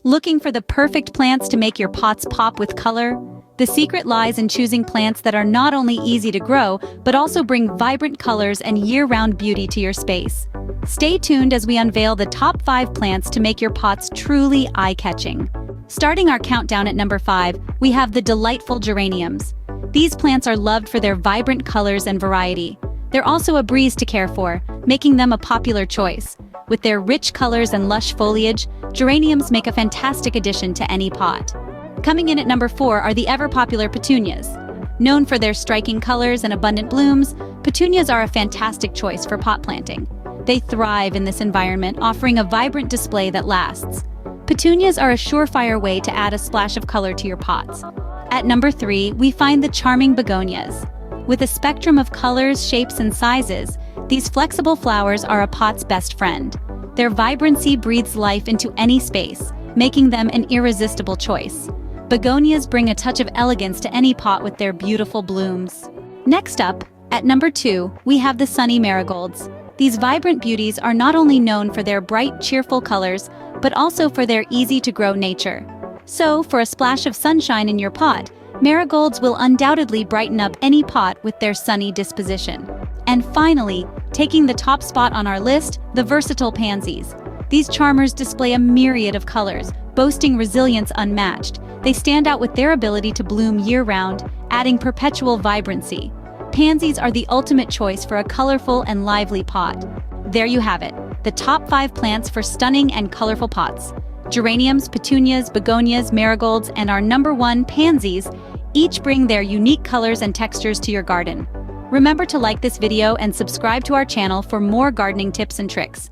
Looking for the perfect plants to make your pots pop with color? The secret lies in choosing plants that are not only easy to grow, but also bring vibrant colors and year-round beauty to your space. Stay tuned as we unveil the top 5 plants to make your pots truly eye-catching. Starting our countdown at number 5, we have the delightful geraniums. These plants are loved for their vibrant colors and variety. They're also a breeze to care for, making them a popular choice. With their rich colors and lush foliage, geraniums make a fantastic addition to any pot. Coming in at number 4 are the ever-popular petunias. Known for their striking colors and abundant blooms, petunias are a fantastic choice for pot planting. They thrive in this environment, offering a vibrant display that lasts. Petunias are a surefire way to add a splash of color to your pots. At number 3, we find the charming begonias. With a spectrum of colors, shapes, and sizes, these flexible flowers are a pot's best friend. Their vibrancy breathes life into any space, making them an irresistible choice. Begonias bring a touch of elegance to any pot with their beautiful blooms. Next up, at number 2, we have the sunny marigolds. These vibrant beauties are not only known for their bright, cheerful colors, but also for their easy-to-grow nature. So, for a splash of sunshine in your pot, marigolds will undoubtedly brighten up any pot with their sunny disposition. And finally, taking the top spot on our list, the versatile pansies. These charmers display a myriad of colors, boasting resilience unmatched. They stand out with their ability to bloom year-round, adding perpetual vibrancy. Pansies are the ultimate choice for a colorful and lively pot. There you have it, the top 5 plants for stunning and colorful pots. Geraniums, petunias, begonias, marigolds, and our number 1, pansies, each bring their unique colors and textures to your garden. Remember to like this video and subscribe to our channel for more gardening tips and tricks.